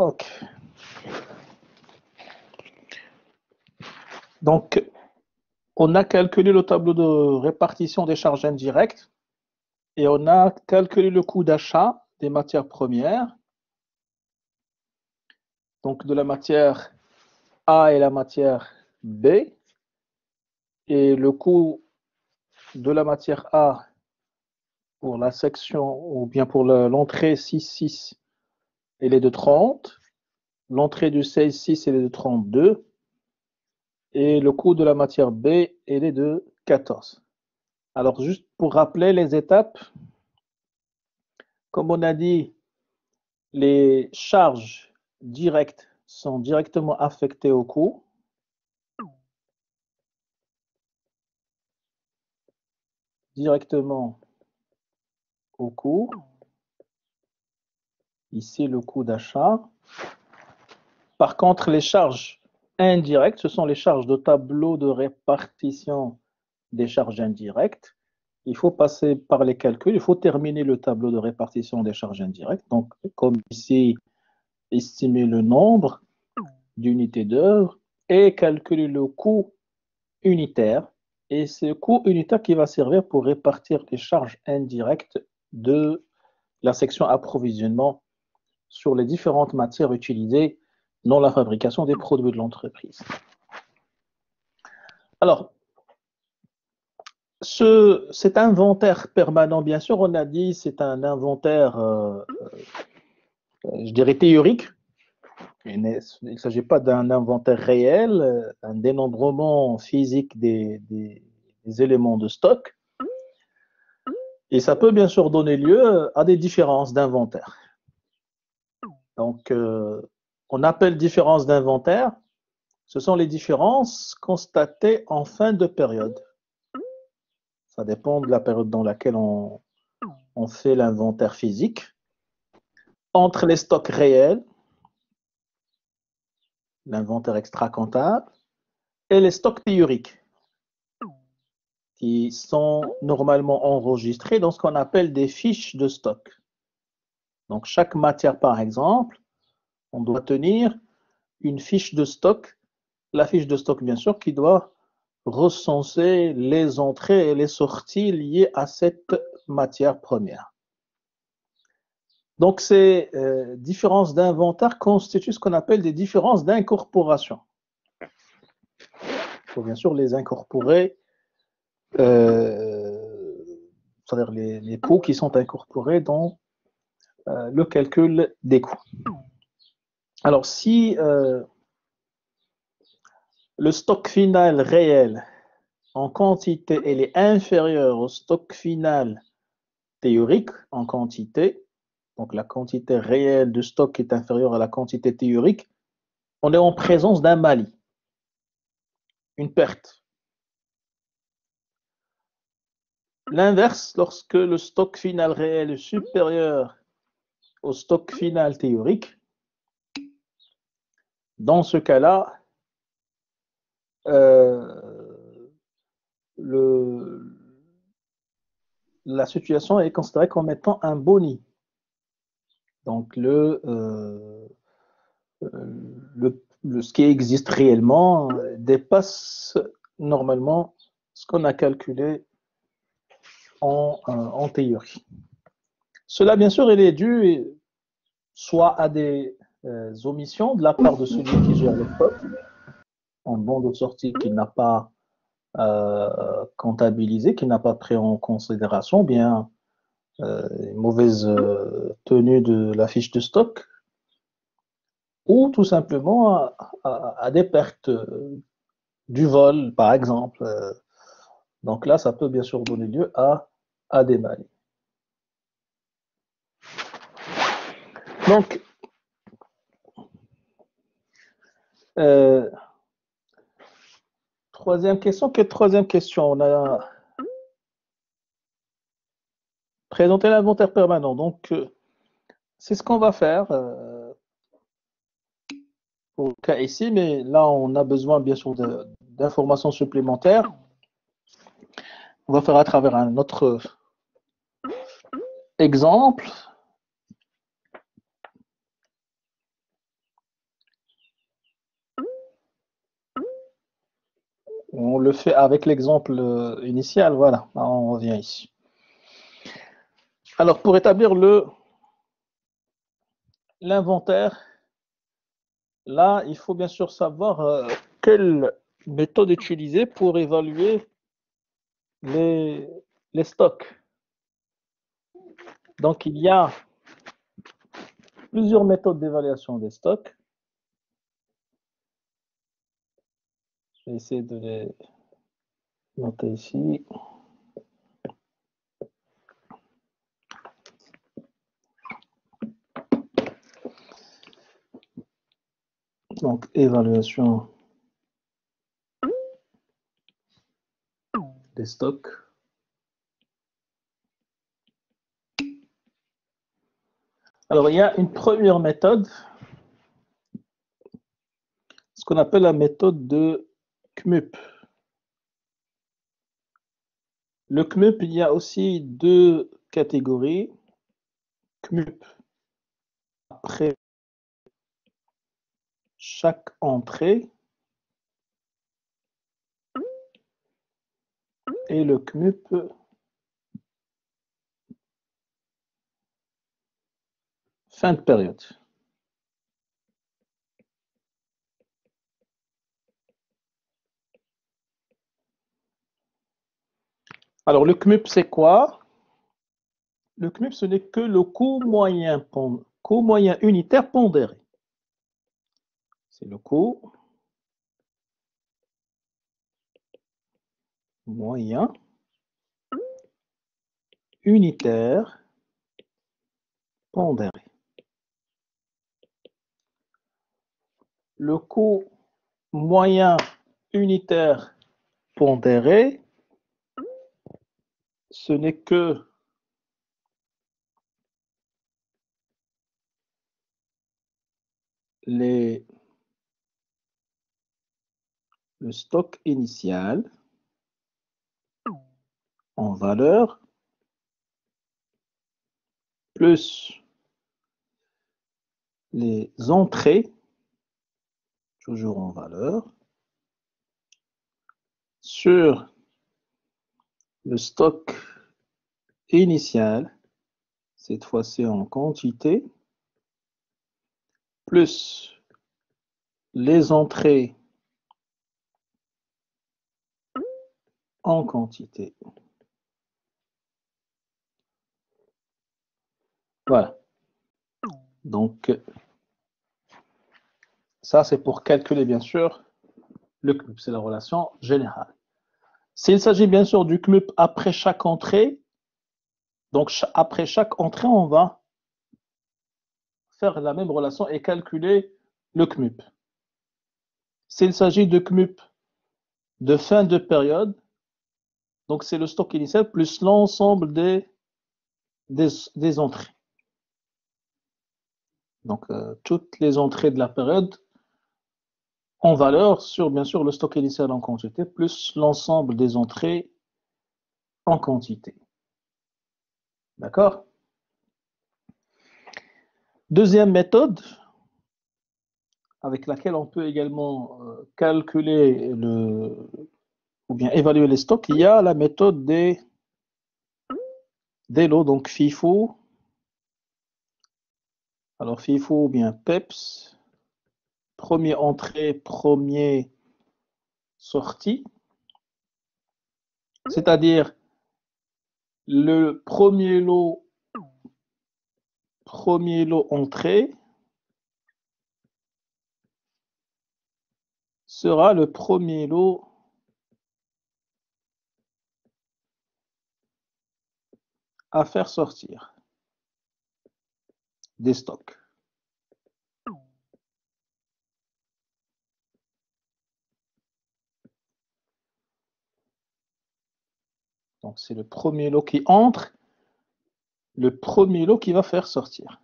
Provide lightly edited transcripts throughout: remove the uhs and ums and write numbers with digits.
Ok. Donc, on a calculé le tableau de répartition des charges indirectes et on a calculé le coût d'achat des matières premières, donc de la matière A et la matière B, et le coût de la matière A pour la section, ou bien pour l'entrée 6,6, elle est de 30, l'entrée du 16,6, elle est de 32, et le coût de la matière B, elle est de 14. Alors, juste pour rappeler les étapes, comme on a dit, les charges directes sont directement affectées au coût. Directement au coût. Ici, le coût d'achat. Par contre, les charges indirectes, ce sont les charges de tableau de répartition des charges indirectes. Il faut passer par les calculs, il faut terminer le tableau de répartition des charges indirectes. Donc, comme ici, estimer le nombre d'unités d'œuvre et calculer le coût unitaire. Et c'est le coût unitaire qui va servir pour répartir les charges indirectes de la section approvisionnement sur les différentes matières utilisées dans la fabrication des produits de l'entreprise. Alors, cet inventaire permanent, bien sûr, on a dit c'est un inventaire, je dirais, théorique. Il ne s'agit pas d'un inventaire réel, un dénombrement physique des éléments de stock. Et ça peut bien sûr donner lieu à des différences d'inventaire. Donc, on appelle différences d'inventaire, ce sont les différences constatées en fin de période. Ça dépend de la période dans laquelle on fait l'inventaire physique. Entre les stocks réels, l'inventaire extra-comptable, et les stocks théoriques, qui sont normalement enregistrés dans ce qu'on appelle des fiches de stock. Donc, chaque matière, par exemple, on doit tenir une fiche de stock. La fiche de stock, bien sûr, qui doit recenser les entrées et les sorties liées à cette matière première. Donc, ces différences d'inventaire constituent ce qu'on appelle des différences d'incorporation. Il faut bien sûr les incorporer, c'est-à-dire les coûts qui sont incorporés dans le calcul des coûts. Alors, si le stock final réel en quantité elle est inférieur au stock final théorique en quantité, donc la quantité réelle de stock est inférieure à la quantité théorique, on est en présence d'un mal, une perte. L'inverse, lorsque le stock final réel est supérieur au stock final théorique, dans ce cas-là, la situation est considérée comme étant un boni. Donc, ce qui existe réellement dépasse normalement ce qu'on a calculé en théorie. Cela, bien sûr, il est dû soit à des omissions de la part de celui qui gère le stock, en bon de sortie qu'il n'a pas comptabilisé, qu'il n'a pas pris en considération, bien une mauvaise tenue de la fiche de stock, ou tout simplement à des pertes du vol, par exemple. Donc là, ça peut bien sûr donner lieu à des malus. Donc, troisième question. Quelle troisième question? On a présenté l'inventaire permanent. Donc, c'est ce qu'on va faire pour le cas ici, mais là, on a besoin bien sûr d'informations supplémentaires. On va faire à travers un autre exemple. On le fait avec l'exemple initial, voilà, on revient ici. Alors, pour établir l'inventaire, là, il faut bien sûr savoir quelle méthode utiliser pour évaluer les stocks. Donc, il y a plusieurs méthodes d'évaluation des stocks. Je vais essayer de les noter ici. Donc, évaluation des stocks. Alors, il y a une première méthode, ce qu'on appelle la méthode de CMUP. Le CMUP, il y a aussi deux catégories. CMUP après chaque entrée et le CMUP fin de période. Alors, le CMUP, c'est quoi? Le CMUP, ce n'est que le coût moyen unitaire pondéré. C'est le coût moyen unitaire pondéré. Le coût moyen unitaire pondéré, ce n'est que le stock initial en valeur plus les entrées, toujours en valeur, sur le stock initial, cette fois-ci en quantité, plus les entrées en quantité. Voilà. Donc, ça, c'est pour calculer, bien sûr, le CMUP. C'est la relation générale. S'il s'agit, bien sûr, du CMUP après chaque entrée, donc après chaque entrée, on va faire la même relation et calculer le CMUP. S'il s'agit de CMUP de fin de période, donc c'est le stock initial plus l'ensemble des entrées. Donc, toutes les entrées de la période en valeur sur, bien sûr, le stock initial en quantité, plus l'ensemble des entrées en quantité. D'accord? Deuxième méthode, avec laquelle on peut également calculer ou bien évaluer les stocks, il y a la méthode des lots, donc FIFO. Alors, FIFO ou bien PEPS, premier entrée, premier sortie, c'est-à-dire le premier lot entrée sera le premier lot à faire sortir des stocks. Donc, c'est le premier lot qui entre, le premier lot qui va faire sortir.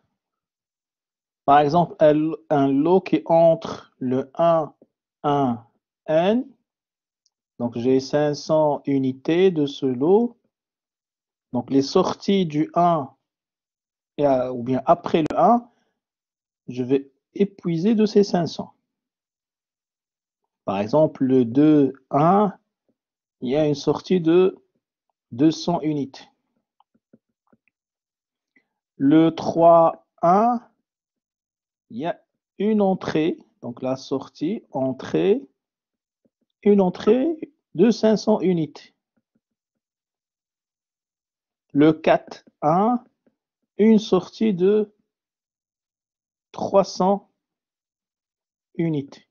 Par exemple, un lot qui entre le 1, 1, N. Donc, j'ai 500 unités de ce lot. Donc, les sorties du 1 ou bien après le 1, je vais épuiser de ces 500. Par exemple, le 2, 1, il y a une sortie de 200 unités. Le 3, 1, il y a une entrée, donc la sortie, entrée, une entrée de 500 unités. Le 4, 1, une sortie de 300 unités.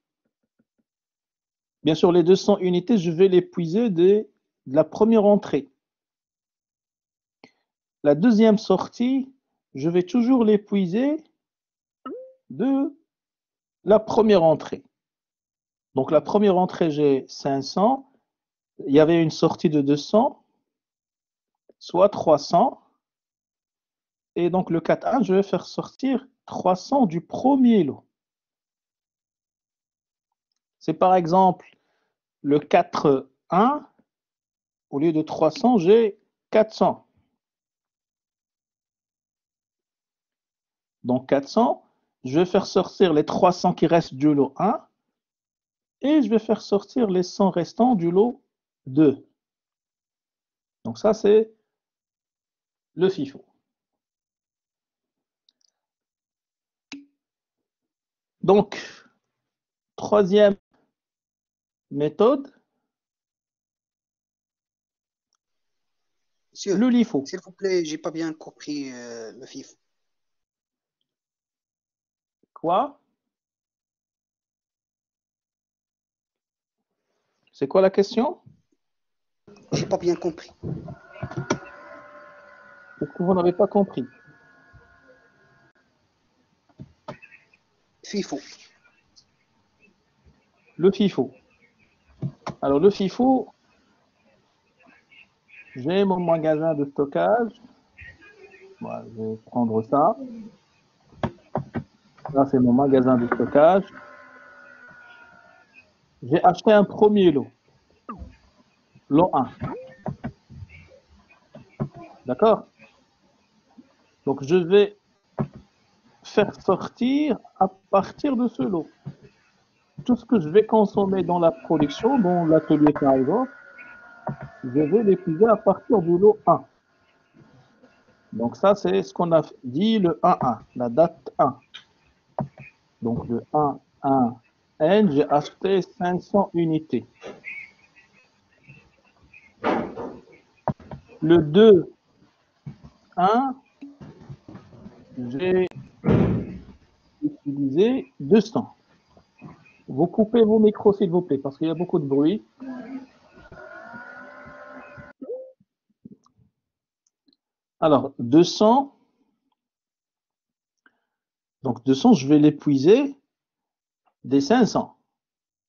Bien sûr, les 200 unités, je vais les puiser de la première entrée. La deuxième sortie, je vais toujours les puiser de la première entrée. Donc la première entrée, j'ai 500. Il y avait une sortie de 200, soit 300. Et donc le 4-1, je vais faire sortir 300 du premier lot. C'est par exemple le 4-1, au lieu de 300, j'ai 400. Donc 400, je vais faire sortir les 300 qui restent du lot 1 et je vais faire sortir les 100 restants du lot 2. Donc ça, c'est le FIFO. Donc, troisième méthode, Monsieur, le LIFO. s'il vous plaît, j'ai pas bien compris le FIFO. Quoi? C'est quoi la question? J'ai pas bien compris. Est-ce que vous n'avez pas compris? FIFO. Le FIFO. Alors, le FIFO, j'ai mon magasin de stockage. Voilà, je vais prendre ça. Là, c'est mon magasin de stockage. J'ai acheté un premier lot. Lot 1. D'accord? Donc, je vais faire sortir à partir de ce lot tout ce que je vais consommer dans la production, dans l'atelier par exemple, je vais l'épuiser à partir du lot 1. Donc ça, c'est ce qu'on a dit le 1-1, la date 1. Donc le 1-1-N, j'ai acheté 500 unités. Le 2-1, j'ai utilisé 200. Vous coupez vos micros, s'il vous plaît, parce qu'il y a beaucoup de bruit. Alors, 200. Donc, 200, je vais l'épuiser des 500.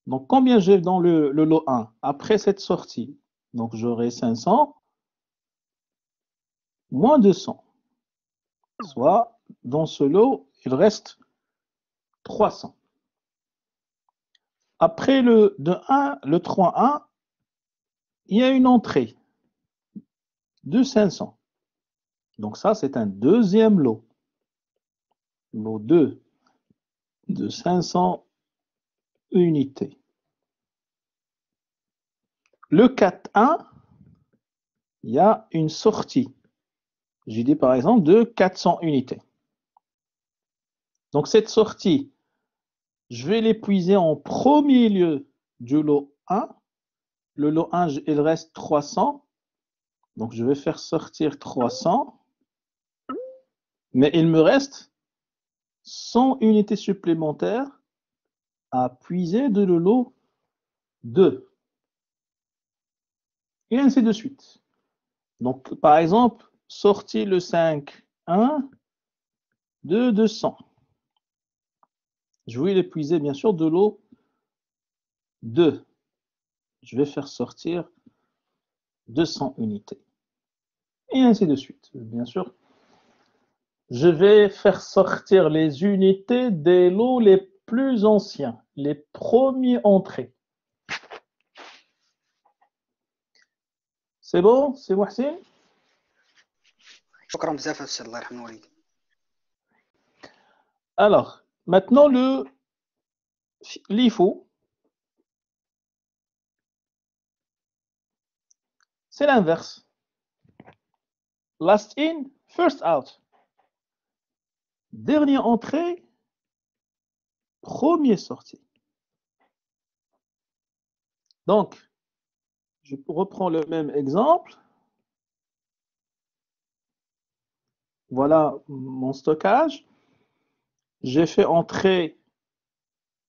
Donc, combien j'ai dans le lot 1 après cette sortie? Donc, j'aurai 500 moins 200. Soit, dans ce lot, il reste 300. Après le 2-1, le 3-1, il y a une entrée de 500. Donc ça, c'est un deuxième lot. Lot 2 de 500 unités. Le 4-1, il y a une sortie. J'ai dit par exemple de 400 unités. Donc cette sortie, je vais l'épuiser en premier lieu du lot 1. Le lot 1, il reste 300. Donc je vais faire sortir 300. Mais il me reste 100 unités supplémentaires à puiser de le lot 2. Et ainsi de suite. Donc par exemple, sortie le 5-1 de 200. Je vais l'épuiser bien sûr de lot 2. Je vais faire sortir 200 unités. Et ainsi de suite. Bien sûr, je vais faire sortir les unités des lots les plus anciens, les premiers entrées. C'est bon? C'est Mohsin? شكرا بزاف أستاذ الله يرحم والديك. Alors, maintenant le LIFO. c'est l'inverse. Last in, first out. Dernier entré, premier sorti. Donc, je reprends le même exemple. Voilà mon stockage. J'ai fait entrer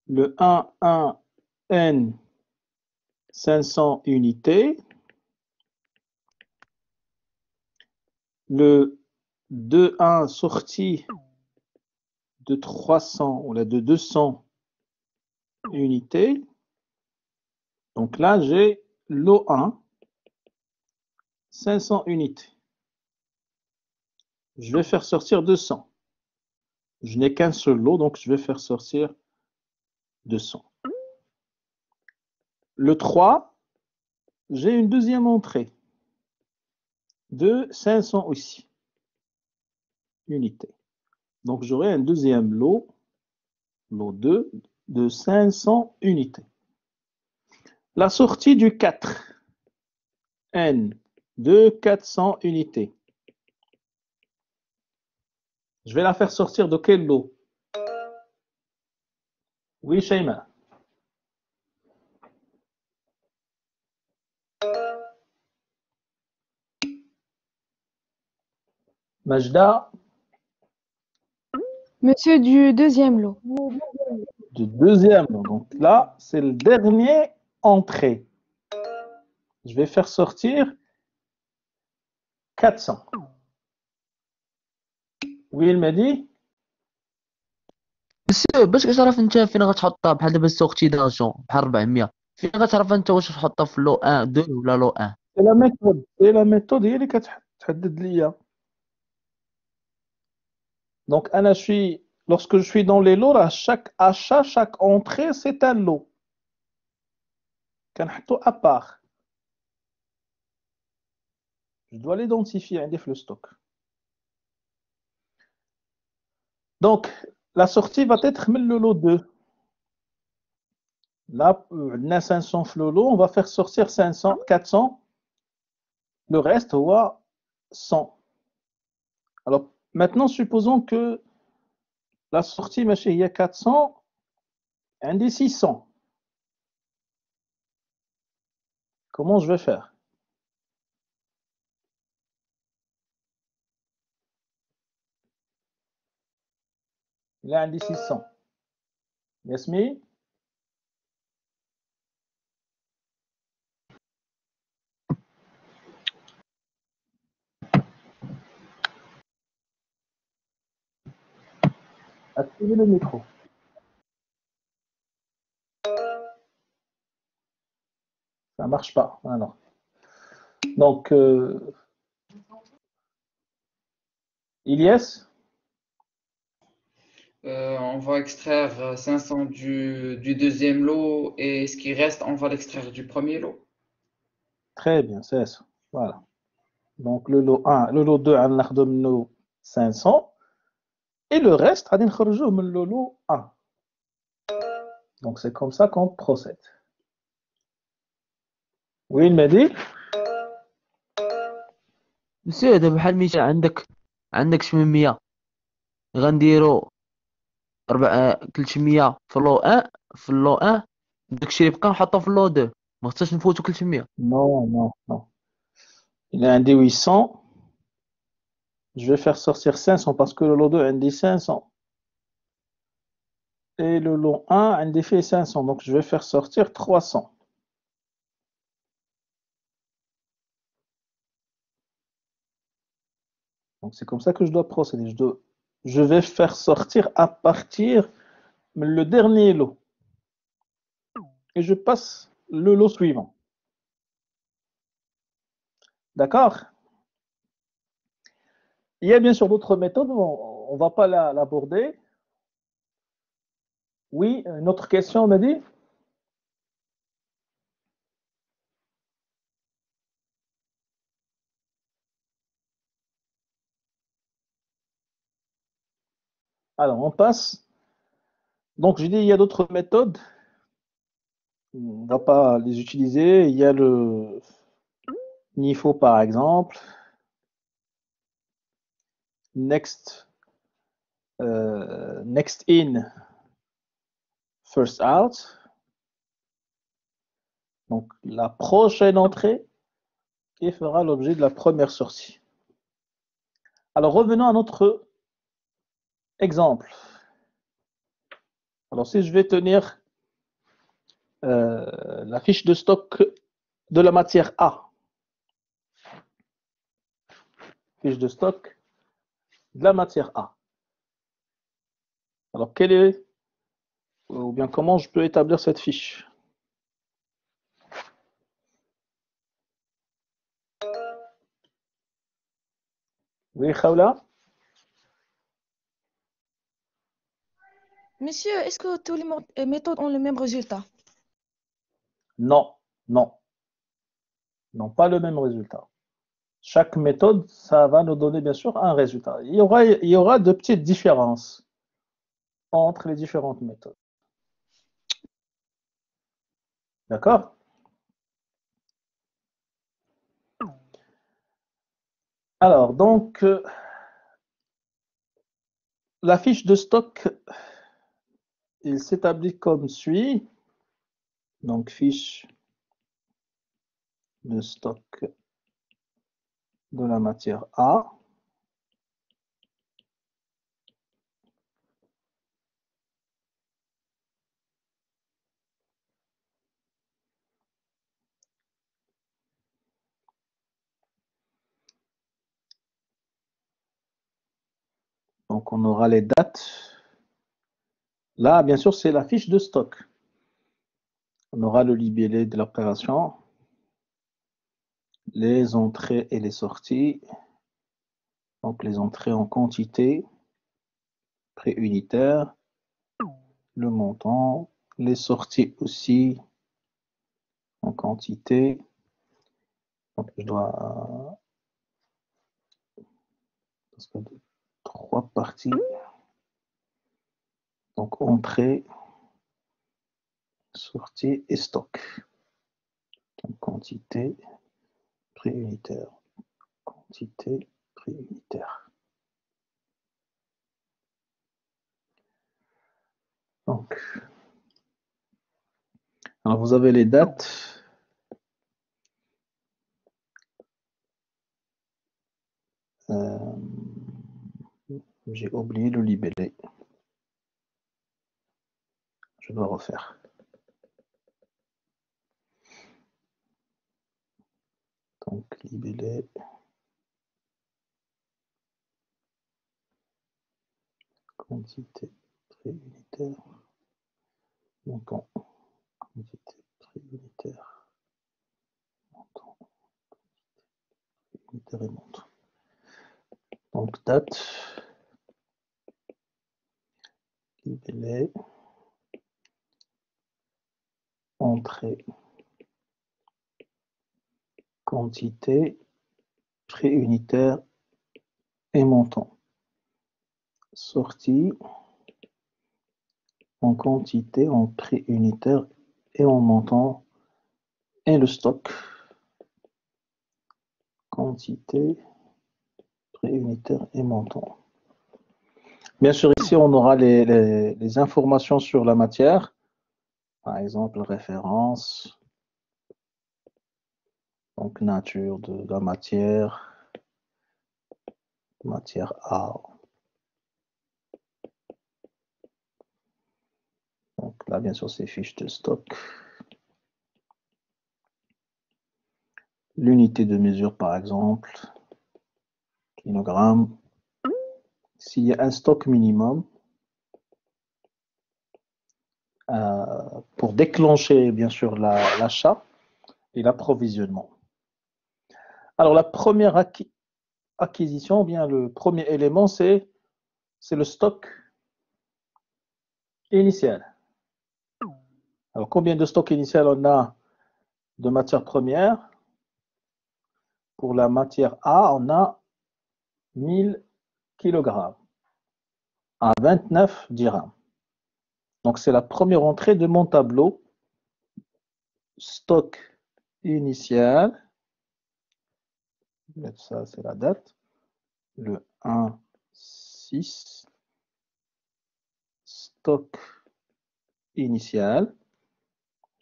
le 1N 500 unités. Le 2,1 sorti de 300 ou de 200 unités. Donc là, j'ai lot 1, 500 unités. Je vais faire sortir 200. Je n'ai qu'un seul lot, donc je vais faire sortir 200. Le 3, j'ai une deuxième entrée de 500 aussi unités. Donc j'aurai un deuxième lot, lot 2, de 500 unités. La sortie du 4, N, de 400 unités. Je vais la faire sortir de quel lot? Oui, Shayma. Majda? Monsieur du deuxième lot. Du deuxième lot. Donc là, c'est le dernier entrée. Je vais faire sortir 400. Oui, il m'a dit? بس باش كتعرف انت فين غتحطها بحال دابا السوق دارجون بحال 400 فين غتعرف انت واش تحطها في لو 1 2 ولا لو 1 C'est la méthode. C'est la méthode هي اللي كتحدد ليا. Donc, lorsque je suis dans les lots, à chaque achat, chaque entrée, c'est un lot. كنحطو à part. Je dois l'identifier عندي في le stock. Donc, la sortie va être le lot 2. Là, on a 500 le lot, on va faire sortir 500, 400. Le reste, on va 100. Alors, maintenant, supposons que la sortie, il y a 400, un des 600. Comment je vais faire? Il y a un des 600. Yasmine? Activez le micro. Ça ne marche pas. Alors. Donc, Ilyes? On va extraire 500 du deuxième lot et ce qui reste, on va l'extraire du premier lot. Très bien, c'est ça. Voilà. Donc, le lot 1, le lot 2, on a nos 500. Et le reste, on a le lot 1. Donc, c'est comme ça qu'on procède. Oui, il m'a dit? مسيو دابا بحال مثال عندك 800 غنديرو 300 في لو 1 داكشي اللي بقى نحطو في لو 2 ما خصناش نفوتو 300 Non, non, non. Il a un des 800. Je vais faire sortir 500 parce que le lot 2 a un des 500. Et le lot 1 a un des fait 500. Donc, je vais faire sortir 300. Donc, c'est comme ça que je dois procéder. Je vais faire sortir à partir le dernier lot. Et je passe le lot suivant. D'accord? Il y a bien sûr d'autres méthodes, on ne va pas l'aborder. Oui, une autre question, on m'a dit? Alors, on passe. Donc, j'ai dit, il y a d'autres méthodes. On ne va pas les utiliser. Il y a NIFO par exemple, next in, first out. Donc la prochaine entrée qui fera l'objet de la première sortie. Alors revenons à notre exemple. Alors si je vais tenir la fiche de stock de la matière A, fiche de stock de la matière A. Alors quelle est, ou bien comment je peux établir cette fiche? Oui, Khawla? Monsieur, est-ce que toutes les méthodes ont le même résultat? Non, non, non, pas le même résultat. Chaque méthode, ça va nous donner bien sûr un résultat. Il y aura de petites différences entre les différentes méthodes. D'accord? Alors, donc, la fiche de stock, il s'établit comme suit. Donc, fiche de stock de la matière A. Donc, on aura les dates. Là, bien sûr, c'est la fiche de stock. On aura le libellé de l'opération, les entrées et les sorties. Donc, les entrées en quantité, prix unitaire, le montant, les sorties aussi en quantité. Donc, je dois, parce que trois parties. Donc, entrée, sortie et stock. Donc, quantité, prix unitaire. Quantité, prix unitaire. Donc, alors vous avez les dates. J'ai oublié le libellé. Je dois refaire. Donc, libellé. Quantité, prix unitaire. Montant. Quantité, prix unitaire. Montant. Prix unitaire et montant. Donc, date. Libellé. Entrée. Quantité, prix unitaire et montant. Sortie en quantité, en prix unitaire et en montant. Et le stock. Quantité, prix unitaire et montant. Bien sûr, ici, on aura les informations sur la matière. Par exemple, référence. Donc, nature de la matière. Matière A. Donc là, bien sûr, c'est fiche de stock. L'unité de mesure, par exemple, kilogramme. S'il y a un stock minimum, pour déclencher, bien sûr, l'achat et l'approvisionnement. Alors, la première acquisition, bien le premier élément, c'est le stock initial. Alors, combien de stock initial on a de matière première? Pour la matière A, on a 1000 kg à 29 dirhams. Donc, c'est la première entrée de mon tableau. Stock initial Ça, c'est la date. Le 1-6. Stock initial.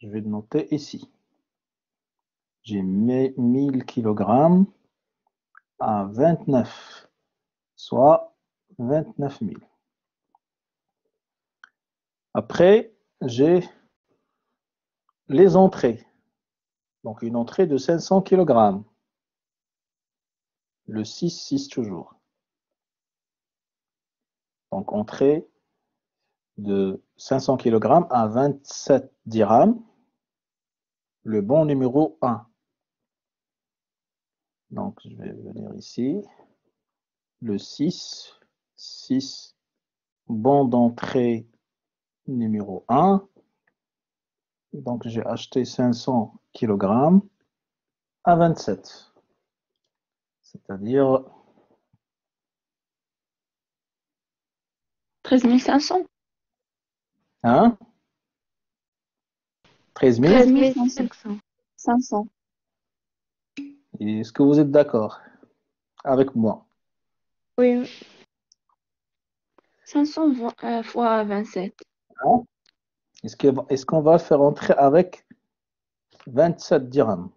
Je vais le noter ici. J'ai mis 1000 kg à 29, soit 29 000. Après, j'ai les entrées. Donc, une entrée de 500 kg. Le 6 toujours. Donc, entrée de 500 kg à 27 dirhams. Le bon numéro 1. Donc, je vais venir ici. Le 6. Bon d'entrée numéro 1. Donc, j'ai acheté 500 kg à 27. C'est-à-dire 13 500. hein, 13 000. 13 500. Est-ce que vous êtes d'accord avec moi? Oui. 500 fois 27. Hein? Est-ce qu'on va faire entrer avec 27 dirhams?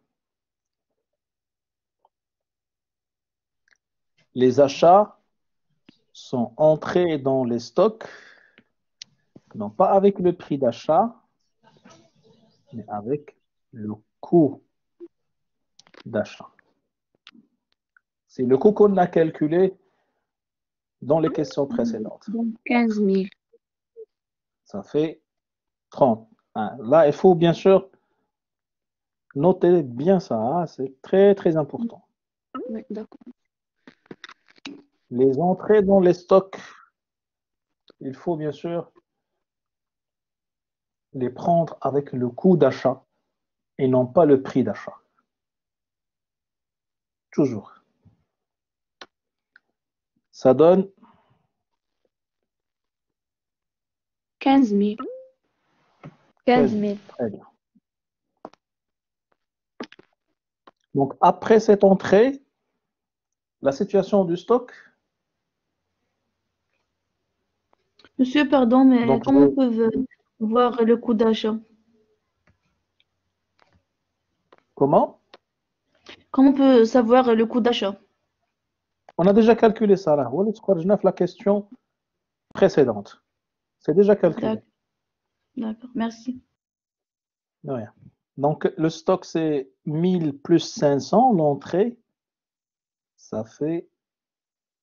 Les achats sont entrés dans les stocks, non pas avec le prix d'achat, mais avec le coût d'achat. C'est le coût qu'on a calculé dans les questions précédentes. Donc 15 000. Ça fait 30. Hein, là, il faut bien sûr noter bien ça. Hein, c'est très, très important. Oui, d'accord. Les entrées dans les stocks, il faut bien sûr les prendre avec le coût d'achat et non pas le prix d'achat. Toujours. Ça donne 15 000. 15 000. Très bien. Donc, après cette entrée, la situation du stock. Monsieur, pardon, mais Donc, comment on peut voir le coût d'achat? comment? Comment on peut savoir le coût d'achat? On a déjà calculé ça là. La question précédente. C'est déjà calculé. D'accord, merci. De rien. Donc, le stock, c'est 1000 plus 500. L'entrée, ça fait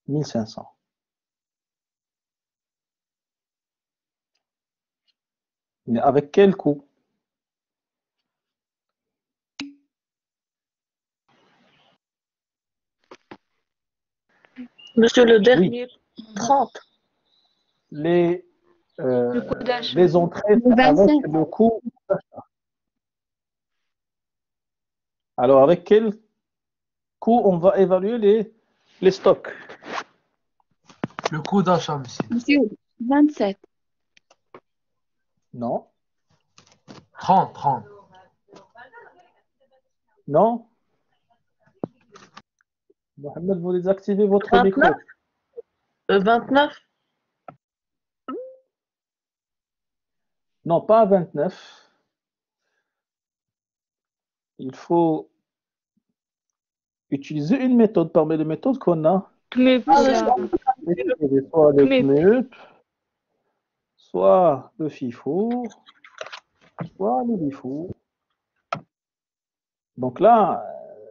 1500. Mais avec quel coût? Monsieur, le dernier, 30. Les, Le coût d'achat. les entrées avec le coût d'achat. Alors, avec quel coût on va évaluer les stocks? Le coût d'achat, monsieur. Monsieur, 27. Non. 30. Non. Mohamed, vous désactivez votre 29. micro. 29. Non, pas 29. Il faut utiliser une méthode parmi les méthodes qu'on a. Mais Soit le CMUP, soit le FIFO, soit le LIFO. Donc là,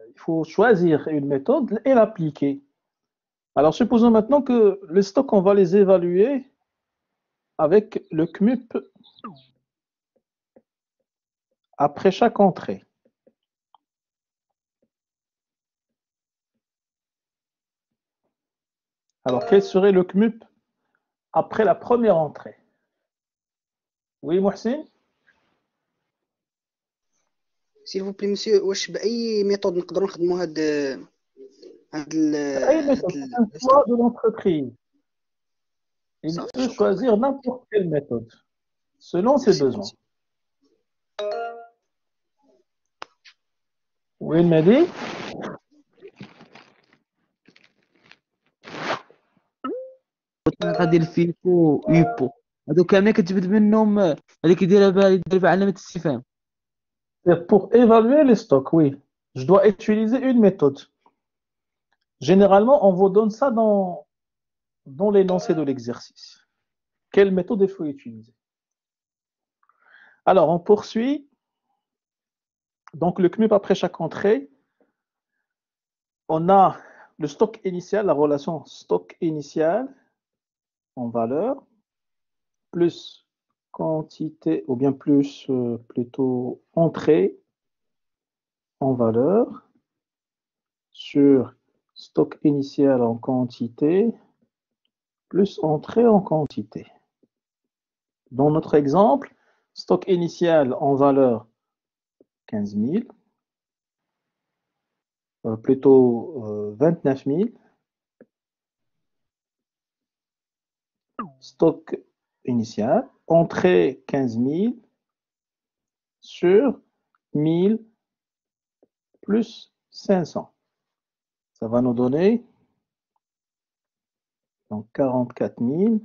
il faut choisir une méthode et l'appliquer. Alors, supposons maintenant que les stocks, on va les évaluer avec le CMUP après chaque entrée. Alors, quel serait le CMUP après la première entrée? Oui, Mohsin? s'il vous plaît monsieur واش باي ميثود نقدروا نخدموا هاد أي méthode, c'est un choix de l'entreprise. Il peut choisir n'importe quelle méthode selon ses besoins. Oui, il m'a dit. والطريقه ديال فيفو ويبو هادو كاملين كتجبد منهم اللي كيدير بها علامه الاستفهام. C'est pour évaluer les stocks, oui. Je dois utiliser une méthode. Généralement, on vous donne ça dans l'énoncé de l'exercice. Quelle méthode il faut utiliser? Alors, on poursuit. Donc, le CMUP après chaque entrée, on a le stock initial, la relation stock initial en valeur, plus quantité, ou bien plus plutôt entrée en valeur, sur stock initial en quantité, plus entrée en quantité. Dans notre exemple, stock initial en valeur 15 000, plutôt 29 000. Stock initial, entrée 15 000 sur 1000 plus 500. Ça va nous donner donc 44 000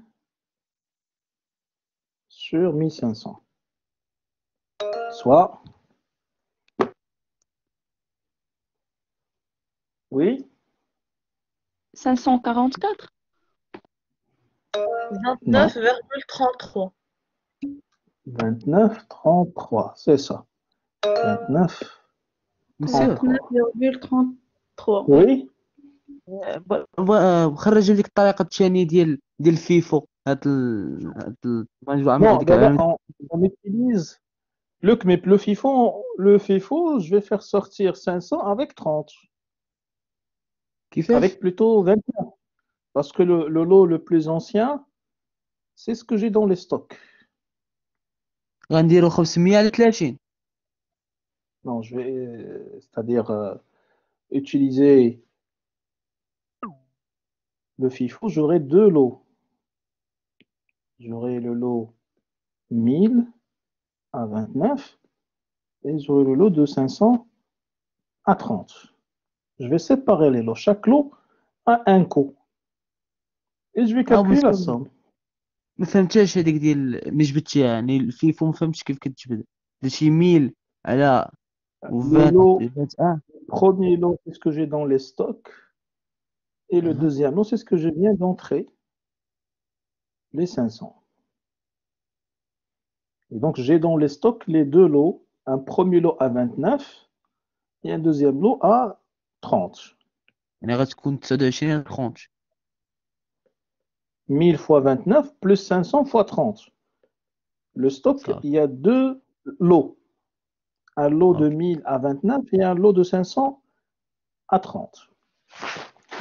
sur 1500. Soit, oui, 544. 29,33. 29,33, c'est ça. 29, مسيو 9,33. oui. خرج لك الطريقه الثانيه ديال فيفو هاد المجموعه من Non, هذيك d'abord, العلامات. on utilise le CMIP, le FIFO, je vais faire sortir 500 avec 30, كيفاش avec plutôt 29, parce que le lot le plus ancien, c'est ce que j'ai dans les stocks. غنديرو 500 على 30. Non, je vais, c'est-à-dire utiliser le FIFO, j'aurai deux lots. J'aurai le lot 1000 à 29 et j'aurai le lot de 500 à 30. Je vais séparer les lots. Chaque lot a un coût. Et je vais calculer la somme. ما فهمتهاش هذيك ديال ملي جبدتيها يعني الفيفو ما فهمتش كيف كتجبد درتي 1000 على Le lot, 21. premier lot, c'est ce que j'ai dans les stocks. Et le deuxième lot, c'est ce que je viens d'entrer, les 500. Et donc, j'ai dans les stocks les deux lots. Un premier lot à 29 et un deuxième lot à 30. يعني غتكون 29 30. 1000 fois 29 plus 500 fois 30. Le stock, Ça. il y a deux lots. Un lot de Ok. 1000 à 29 et un lot de 500 à 30.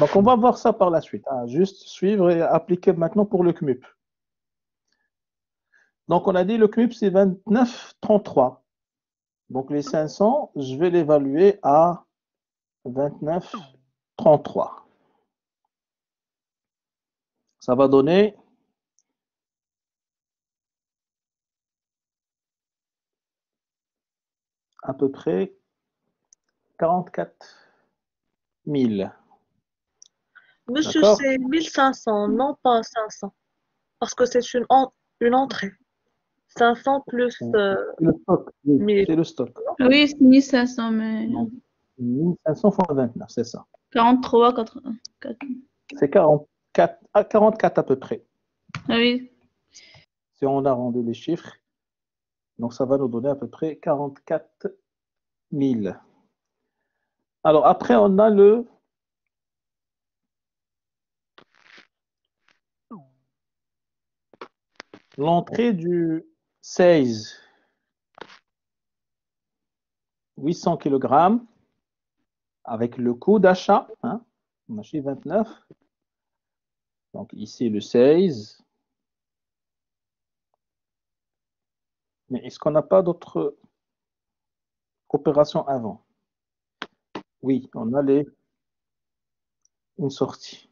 Donc, on va voir ça par la suite. Juste suivre et appliquer maintenant pour le CMUP. Donc, on a dit le CMUP, c'est 29,33. Donc, les 500, je vais l'évaluer à 29,33. Ça va donner à peu près 44 000. Monsieur, D'accord. c'est 1500, non pas 500. Parce que c'est une entrée. 500 plus C'est le stock. Oui, 1000. c'est le stock. Oui, c'est 1500, mais 1500 fois 29, c'est ça. 43, 80. C'est 44 à peu près. Ah oui. Si on arrondit les chiffres, donc ça va nous donner à peu près 44 000. Alors après, on a l'entrée du 16, 800 kg, avec le coût d'achat, hein, on a acheté 29. Donc ici le 16. Mais est-ce qu'on n'a pas d'autres opérations avant? Oui, on a une sortie.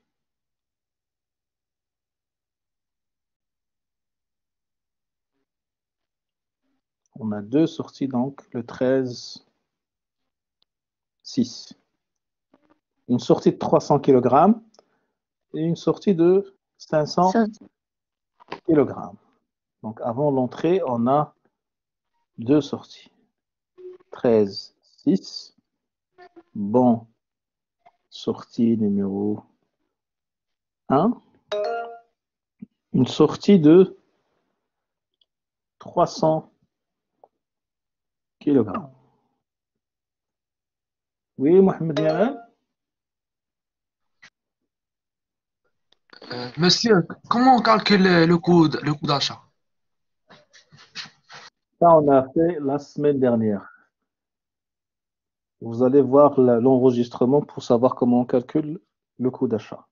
On a deux sorties, donc le 13, 6. Une sortie de 300 kg et une sortie de 500 500. kg. Donc, avant l'entrée, on a deux sorties. 13, 6. Bon, sortie numéro 1. Une sortie de 300 kg. Oui, Mohamed Yaman? Monsieur, comment on calcule le coût d'achat? Ça, on a fait la semaine dernière. Vous allez voir l'enregistrement pour savoir comment on calcule le coût d'achat.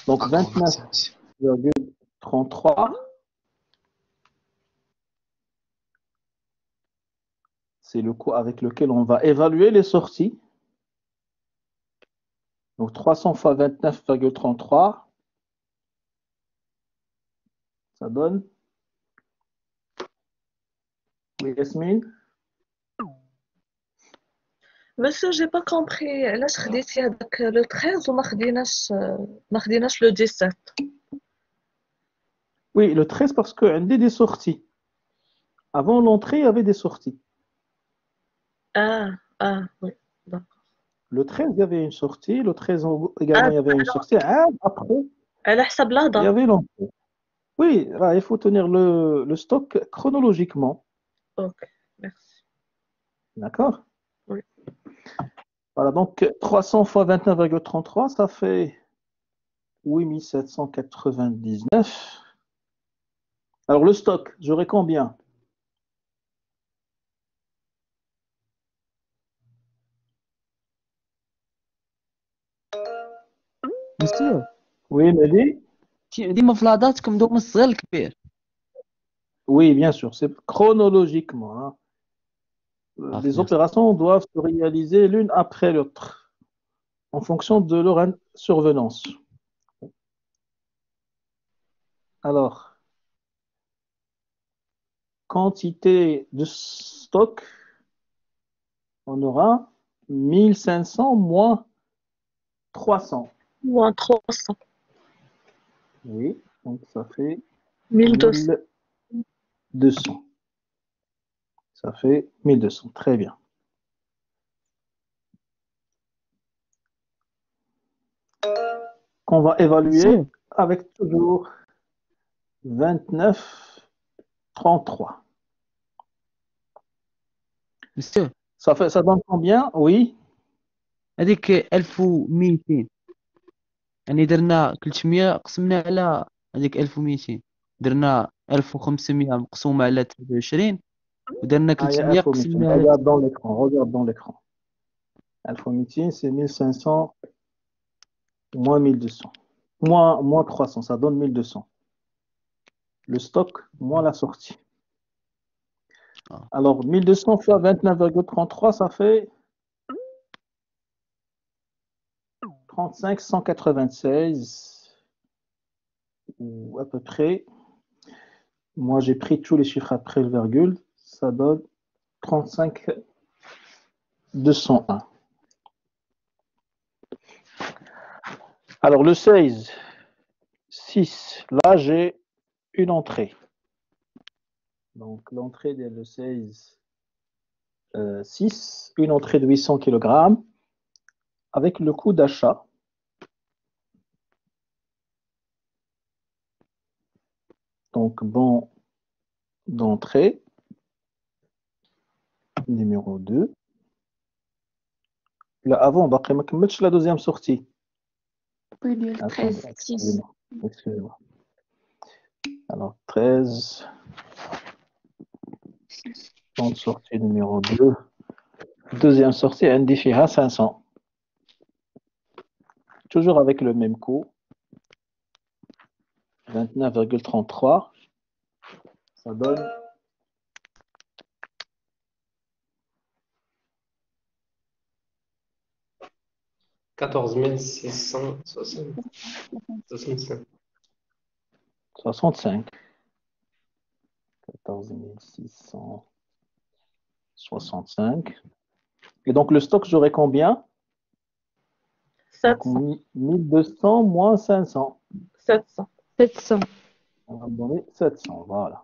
Donc, D'accord, merci, monsieur. 29,33, c'est le coût avec lequel on va évaluer les sorties. Donc, 300 fois 29,33, ça donne. Oui, Yasmine? Monsieur, j'ai pas compris. علاش خديتي هذاك لو 13 وما خديناش لو 17. Oui, le 13 parce qu'il y a des sorties. Avant l'entrée, il y avait des sorties. Oui. D'accord. Le 13, il y avait une sortie. Le 13 également, il y avait une sortie. Après, على حسب il y لحظة. avait l'entrée. Oui, là, il faut tenir le stock chronologiquement. Ok, merci. D'accord? Oui. Voilà, donc 300 fois 29,33, ça fait 8799. Alors, le stock, j'aurai combien? مسيو Oui, Mehdi? ديما في لحظاتكم دوك من الصغير الكبير. Oui, bien sûr, c'est chronologiquement, hein. Ah, Les merci. opérations doivent se réaliser l'une après l'autre, en fonction de leur survenance. Alors, quantité de stock, on aura 1500 moins 300. Moins 300. Oui, donc ça fait 1200. 1200. Ça fait 1200. Très bien. Qu'on va évaluer مسيو avec toujours 29,33. مسيو Ça donne combien? Oui. هذيك 1200 يعني درنا 300 قسمنا على هذيك 1200 درنا 1500 مقسومة على 23 ودرنا Ah, il y a 300 Infomeeting. قسمنا على Regarde dans l'écran. Regarde dans l'écran. Infomeeting, c'est 1500 moins 1200. Moins 300, ça donne 1200. Le stock, moins la sortie. Ah. Alors, 1200 fois 29,33, ça fait 35,196, ou à peu près. Moi, j'ai pris tous les chiffres après le virgule. Ça donne 35,201. Alors, le 16, 6, là, j'ai une entrée. Donc, l'entrée de le 16, 6, une entrée de 800 kg avec le coût d'achat. Donc, bon d'entrée, numéro 2. Là, avant, باقي ما كملتش la deuxième sortie. Oui, le 13, 6. Excusez-moi. Alors, 13, donc sortie numéro 2. Deuxième sortie, عندي فيها 500. Toujours avec le même coût. 29,33. Ça donne 14 665. 65. 14 665. Et donc, le stock, j'aurai combien? Donc, 700. 1200 moins 500. 700. 700. On va donner 700. Voilà.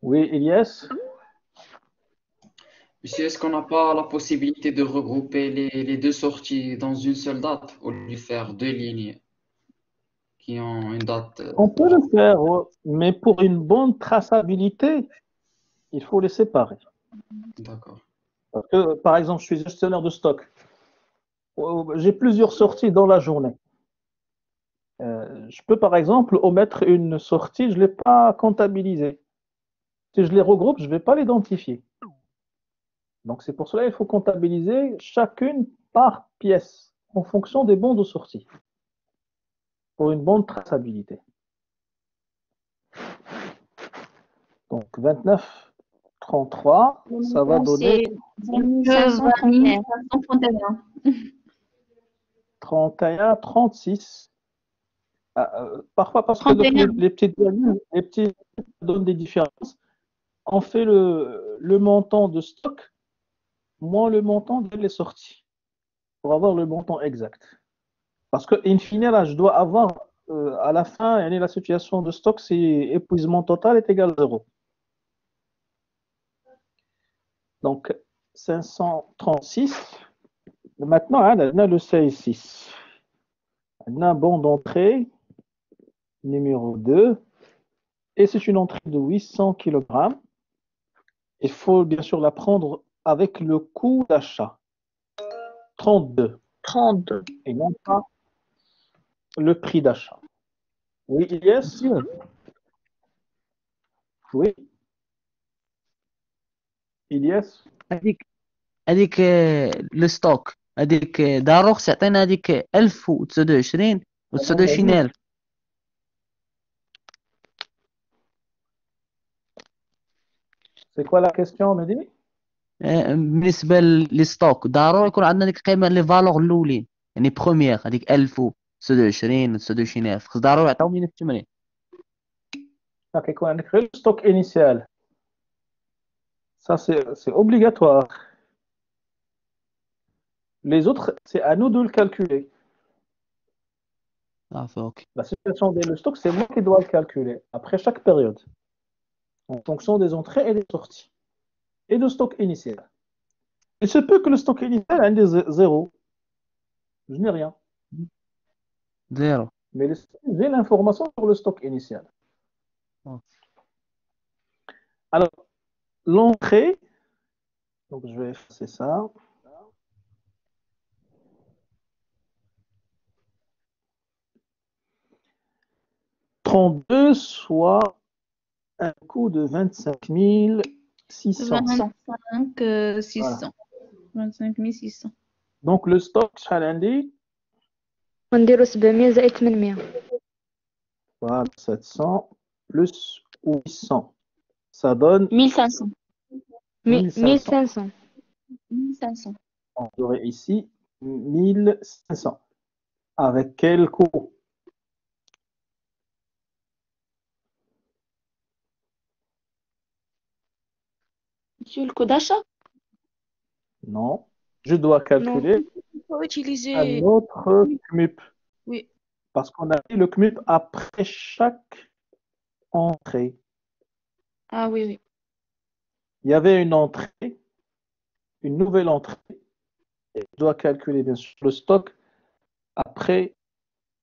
Oui, Elias? Monsieur, est-ce qu'on n'a pas la possibilité de regrouper les deux sorties dans une seule date au lieu de faire deux lignes qui ont une date On peut le faire, ouais, mais pour une bonne traçabilité, il faut les séparer. D'accord. Parce que, par exemple, je suis gestionnaire de stock. J'ai plusieurs sorties dans la journée. Je peux, par exemple, omettre une sortie, je ne l'ai pas comptabilisée. Si je les regroupe, je ne vais pas l'identifier. Donc, c'est pour cela qu'il faut comptabiliser chacune par pièce, en fonction des bons de sortie, pour une bonne traçabilité. Donc, 29, 33, ça va donner C'est 2531. 531. 31, 36. Parfois, parce que 31. les petites virgules, les petits donnent des différences. On fait le montant de stock moins le montant de les sorties pour avoir le montant exact. Parce que, in fine, là, je dois avoir à la fin, la situation de stock, c'est épuisement total est égal à 0. Donc, 536. Maintenant, on a le CI6. On a un bon d'entrée, numéro 2. Et c'est une entrée de 800 kg. Il faut bien sûr la prendre avec le coût d'achat. 32. 32. Et non pas le prix d'achat. Oui, Ilyes? Monsieur, Oui, Ilyes? هذيك لو ستوك هذيك داروخ تعطينا هذيك 1029 و 29000 C'est quoi la question, Mehdi? بالنسبة للستوك ضروري يكون عندنا ديك القيمة لي فالور الأولين يعني بروميير هذيك 1029 و 29000 خص ضروري يعطيو من التمرين Donc, il faut un stock initial. Ça, c'est obligatoire. Les autres, c'est à nous de le calculer. اوكي La situation de le stock, c'est moi qui dois le calculer après chaque période, en fonction des entrées et des sorties, et de stock initial. Il se peut que le stock initial ait zéro. Je n'ai rien. زيرو Mais j'ai l'information sur le stock initial. Oh. Alors, l'entrée, donc je vais effacer ça. « 32 soit un coût de 25 600. 25 600. 25 600. Donc, le stock, Chalandi, ونديرو 700 زائد 800. voilà, 700 plus 800. Ça donne 1500. 1500. 1500. on aurait ici 1500. Avec quel coût? Monsieur le coût d'achat? Non. Je dois calculer Il faut utiliser. un autre CMUP. Oui. Parce qu'on a mis le CMUP après chaque entrée. Ah oui, oui. Il y avait une entrée, une nouvelle entrée. Et je dois calculer bien sûr le stock après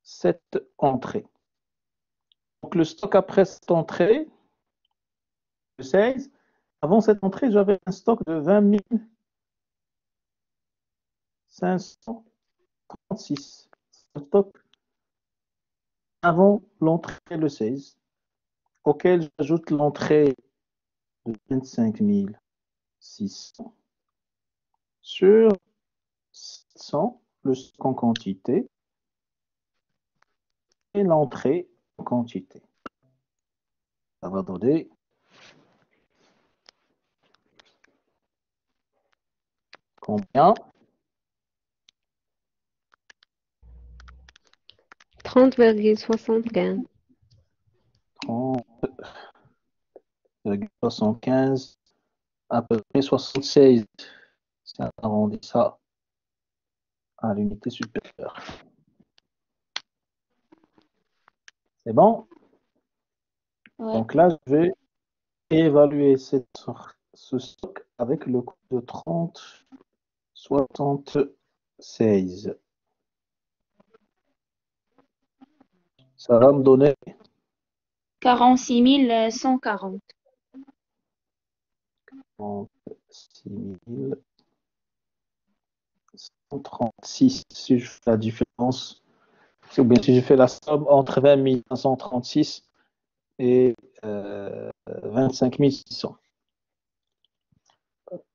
cette entrée. Donc le stock après cette entrée, le 16, avant cette entrée, j'avais un stock de 20 536. C'est le stock avant l'entrée le 16, auquel j'ajoute l'entrée de 25 600 sur 700, le stock en quantité, et l'entrée en quantité. Ça va donner combien? 30,75. 30,75, à peu près 76 Si on arrondit ça à l'unité supérieure. C'est bon? Ouais. Donc là, je vais évaluer ce stock avec le coût de 30,76. Ça va me donner 46 140. 36 si je fais la différence. Ou bien si je fais la somme entre 20 536 et 25 600.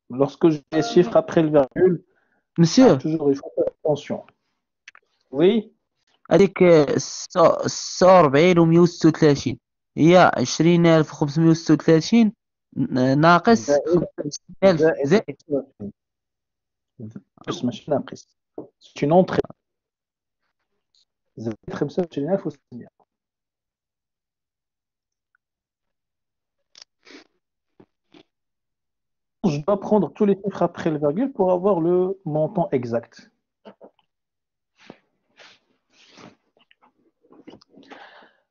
Lorsque je les chiffres après le virgule, Monsieur, toujours il faut faire attention. Oui, هذيك 46 و 136 هي 20536 ناقص زائد 50000 زائد 25. بس ماشي ناقص. C'est une entrée. زائد 25,600. Je dois prendre tous les chiffres après le virgule pour avoir le montant exact.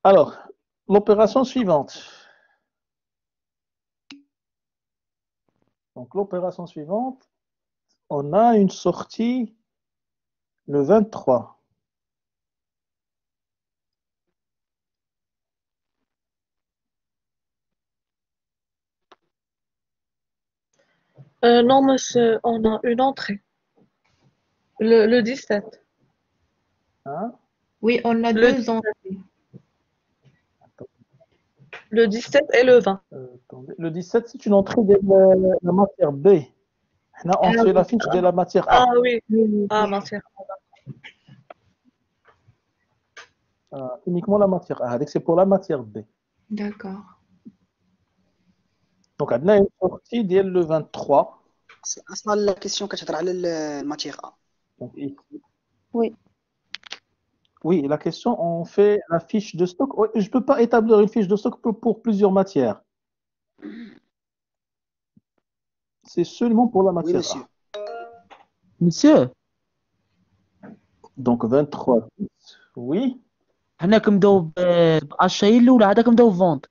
Alors, l'opération suivante. Donc, l'opération suivante, on a une sortie le 23. Non, monsieur, on a une entrée. Le 17. Hein? Oui, on a Le- deux entrées. Le 17 et le 20. Attendez. Le 17, c'est une entrée de la matière B. Là, on fait la fiche de la matière A. Ah oui. Ah, matière. Uniquement la matière A. C'est pour la matière B. D'accord. Donc, on a une sortie dès le 23. اصلا لا كيسيون كتهضر على الماتيغ ا. Donc, ici. Oui. Oui, la question, on fait la fiche de stock. Oui, je ne peux pas établir une fiche de stock pour plusieurs matières. C'est seulement pour la Oui, matière monsieur. A. Monsieur, Donc 23. Oui. حنا كنبداو باشايل الاولى عاد كنبداو فونت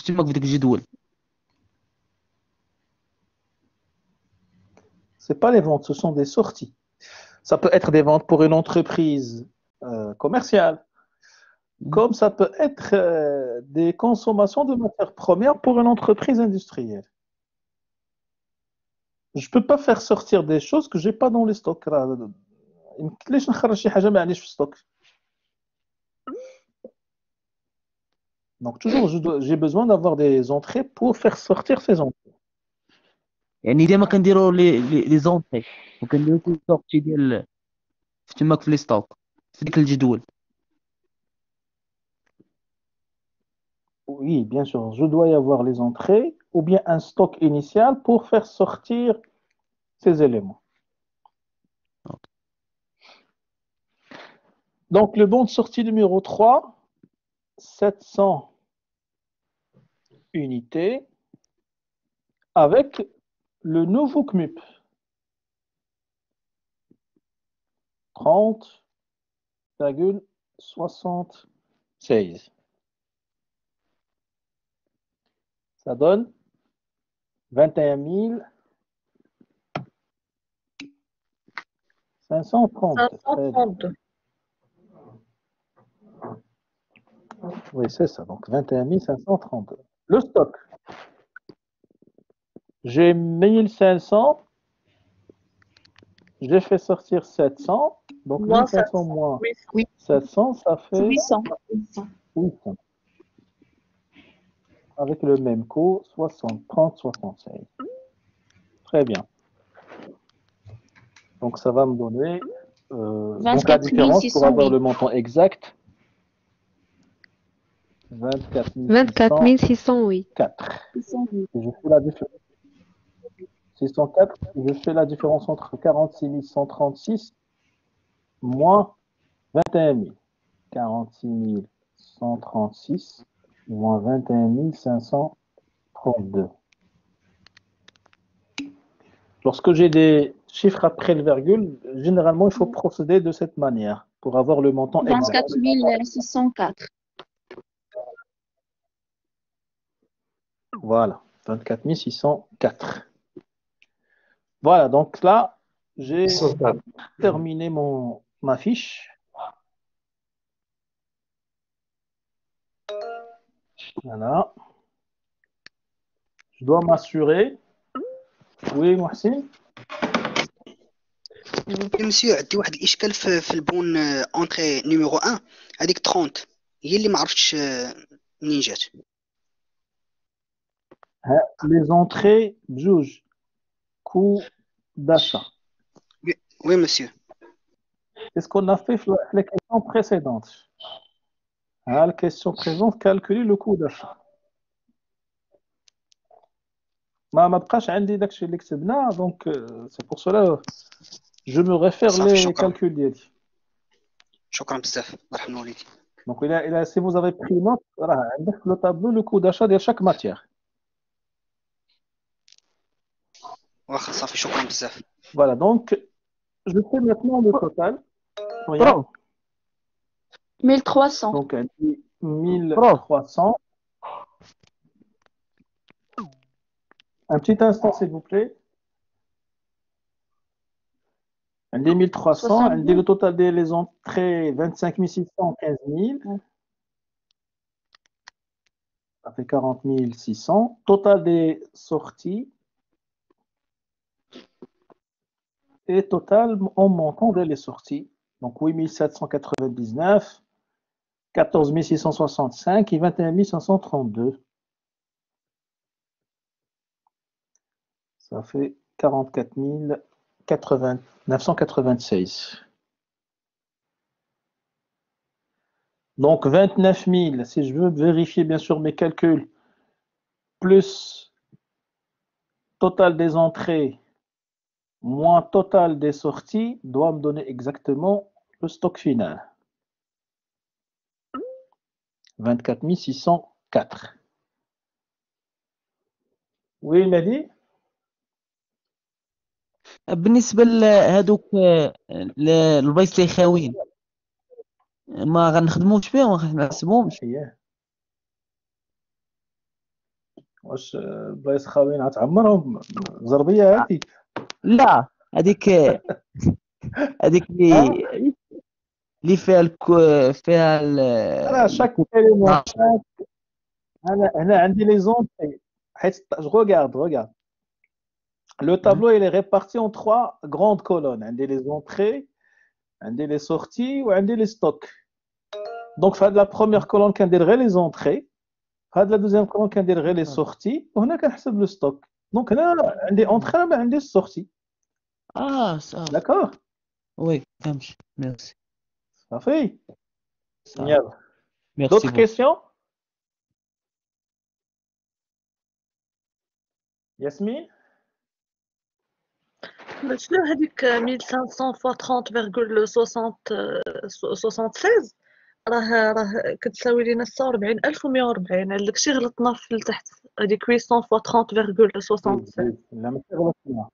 تما في ديك الجدول. C'est pas les ventes, ce sont des sorties. Ça peut être des ventes pour une entreprise commerciale, comme ça peut être des consommations de matières premières pour une entreprise industrielle. Je ne peux pas faire sortir des choses que je n'ai pas dans les stocks. ليش نخرج شي حاجة ما عنديش في stock. Donc toujours, j'ai besoin d'avoir des entrées pour faire sortir ces entrées. يعني ديما كنديروا لي زونطي وكنديروا في السورتي ديال تماك في لي ستوك في ديك الجدول. Oui, bien sûr, je dois y avoir les entrées ou bien un stock initial pour faire sortir ces éléments. Donc, le bon de sortie numéro 3, 700 unités avec le nouveau CMUP. 30,76. Ça donne 21 530. 532. Oui, c'est ça. Donc 21 532. Le stock. J'ai 1500. J'ai fait sortir 700. Donc Moins 1500 moins Oui. 700, ça fait 800. 800. Avec le même coût, 60, 30, 76. Très bien. Donc ça va me donner donc la 24 différence 600, pour avoir oui. le montant exact. 24 24 600, oui. 604. Et je fais la différence. 604, je fais la différence entre 46 136 moins 21 000. 46 136 moins 21 532. Lorsque j'ai des chiffres après le virgule, généralement, il faut procéder de cette manière pour avoir le montant exact. 24 604. Voilà, 24 604. Voilà, donc là, j'ai terminé ma fiche. Voilà. Je dois m'assurer. Oui, Mohsin. مسيو عندي واحد الاشكال في البون اونتري نيميرو 1 هذيك 30 هي اللي ما عرفتش منين جات. Les entrées بجوج coût d'achat. Oui, monsieur. C'est ce qu'on a fait dans les questions précédentes. La question présente, calculer le coût d'achat. ما بقاش عندي داكشي اللي كتبنا donc c'est pour cela je me réfère les calculs ديالي. شكرا بزاف الله يرحم والديك. Donc si vous avez pris note راه عندك le tableau le coût d'achat ديال chaque matière. واخا صافي شكرا بزاف. Voilà, donc je fais maintenant le total. Regarde. 1300. Donc 1300. Un petit instant, s'il vous plaît. Un des 1300, un des le total des entrées 25 600, 15 000. Ça fait 40 600. Total des sorties. Et total en montant des sorties. Donc 8 799, 14 665 et 21 532. Ça fait 44 996. Donc 29 000, si je veux vérifier bien sûr mes calculs, plus total des entrées, moins total des sorties, doit me donner exactement le stock final. 24 604. Oui, Mehdi? بالنسبة لهذوك البلايص اللي خاويين ما غنخدموش بهم ما غنحسبوهمش. واش البلايص خاويين غتعمرهم زربيه هذه؟ لا هذيك اللي فيها راه شاك اليمون انا عندي لي زونتري حيت regarde le tableau il est réparti en trois grandes colonnes. عندي les entrées, عندي les sorties وعندي les stocks. Donc في la première colonne كندير les entrées, في la deuxième colonne كندير les sorties وهنا كنحسب le stock. Donc هنا عندي entrée ما عندي sortie. صافي. D'accord? Oui, فهمت. Merci. صافي. يلا. D'autres questions? Yasmine? شنو هذيك 1500 فوا 30,76 راه كتساوي لينا 46140. هاد داكشي غلطنا في التحت هذيك 800 فوا 30,76. لا ماشي غلطنا.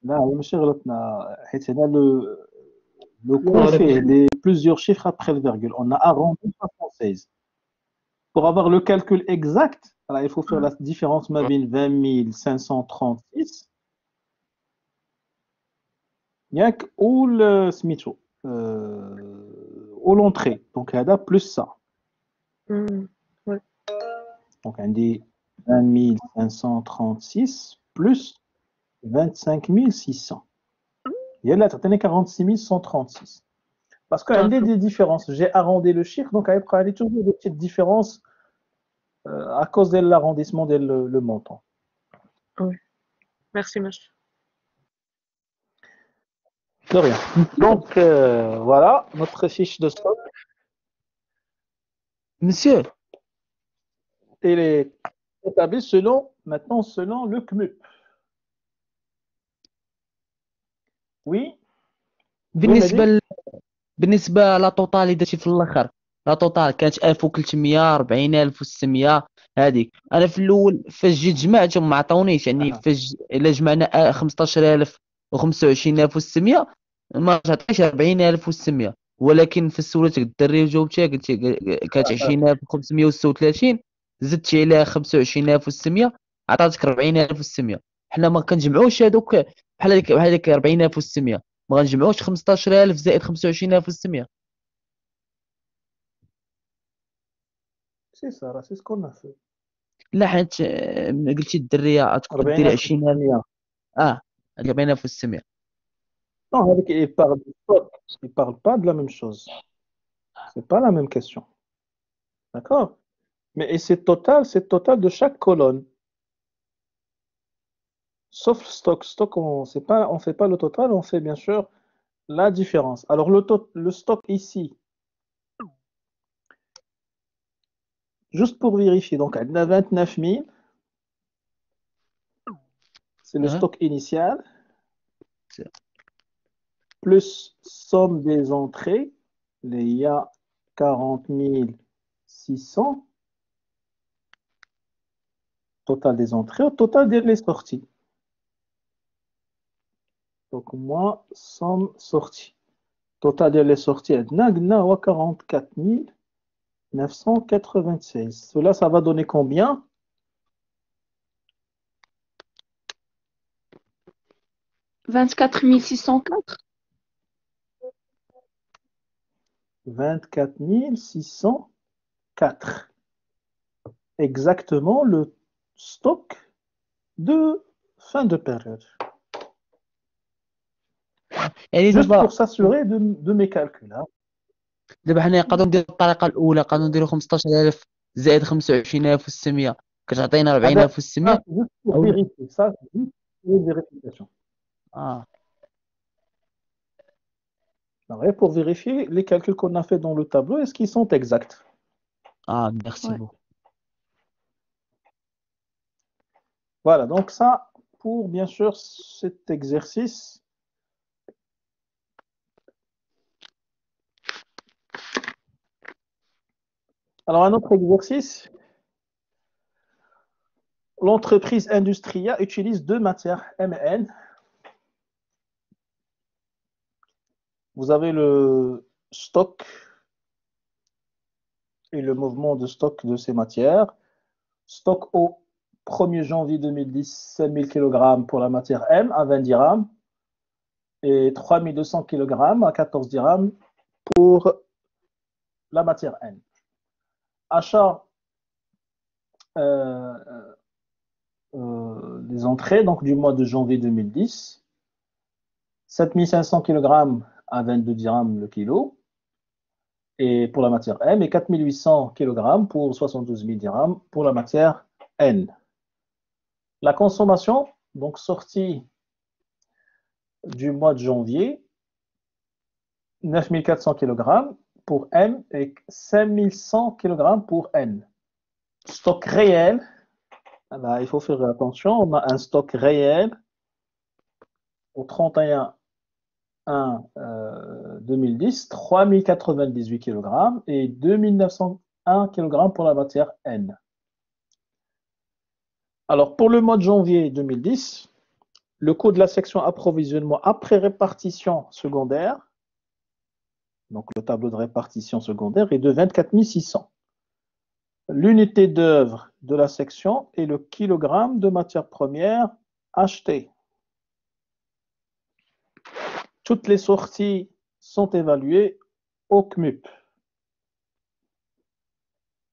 لا ماشي غلطنا حيت هنا le coût fait plusieurs chiffres après le virgule. On a arrondi 76. Pour avoir le calcul exact, alors il faut faire la différence ma bine 20 536 ou le smitho ou l'entrée. Donc il y a plus ça. Ouais. Donc on dit 20 536 plus 25 600. Il y a là, tu as 46 136. Parce qu'il y a des différences. J'ai arrondi le chiffre, donc il y a toujours des petites différences à cause de l'arrondissement de le montant. Oui. Merci, monsieur. De rien. Donc, voilà notre fiche de stock. Monsieur. Elle est établie maintenant selon le CMUP. Oui. بالنسبة لا توتال اللي درتي في الاخر لا توتال كانت 1300 40600 هذيك انا في الاول فاش جيت جمعتهم ما عطاونيش، يعني فاش الا جمعنا 15000 و 25600 ما تعطيش 40600، ولكن في سولتك الدري وجاوبتها قلت كانت 20536 زدتي عليها 25600 عطاتك 40600. حنا ما كنجمعوش هذوك بحال هذيك 40600، ما غنجمعوش 15000 زائد 25600. C'est ça, c'est ce qu'on a fait. لا حيت قلتي الدريه غتكون ديري 20000. 40600. 40600. Non, avec, il parle du stock. Il parle pas de la même chose. C'est pas la même question. D'accord? Mais et c'est total de chaque colonne. Sauf le stock. Stock, on fait pas le total, on fait bien sûr la différence. Alors le stock ici, juste pour vérifier, donc on a 29 000, c'est le stock initial, plus somme des entrées, il y a 40 600, total des entrées, au total des sorties. Donc moi, somme sortie. Total des sorties, on a 44 996. Cela, ça va donner combien? 24 604. 24 604. Exactement le stock de fin de période. Juste pour s'assurer de mes calculs. دابا حنا نقدروا نديروا الطريقه الاولى، نقدروا نديروا 15000 زائد 25600 كتعطينا 40600. Juste pour vérifier ça, juste pour vérification. Pour vérifier les calculs qu'on a fait dans le tableau, est-ce qu'ils sont exacts? Merci beaucoup. Voilà, donc ça, pour bien sûr cet exercice. Alors, un autre exercice. L'entreprise Industria utilise deux matières M et N. Vous avez le stock et le mouvement de stock de ces matières. Stock au 1er janvier 2010, 5000 kg pour la matière M à 20 dirhams et 3200 kg à 14 dirhams pour la matière N. Achat des entrées donc du mois de janvier 2010, 7500 kg à 22 dirhams le kilo et pour la matière M et 4800 kg pour 72 000 dirhams pour la matière N. La consommation, donc sortie du mois de janvier, 9400 kg pour M et 5100 kg pour N. Stock réel, là, il faut faire attention, on a un stock réel au 31/1/2010, 3098 kg et 2901 kg pour la matière N. Alors, pour le mois de janvier 2010, le coût de la section approvisionnement après répartition secondaire, donc le tableau de répartition secondaire, est de 24 600. L'unité d'œuvre de la section est le kilogramme de matière première achetée. Toutes les sorties sont évaluées au CMUP.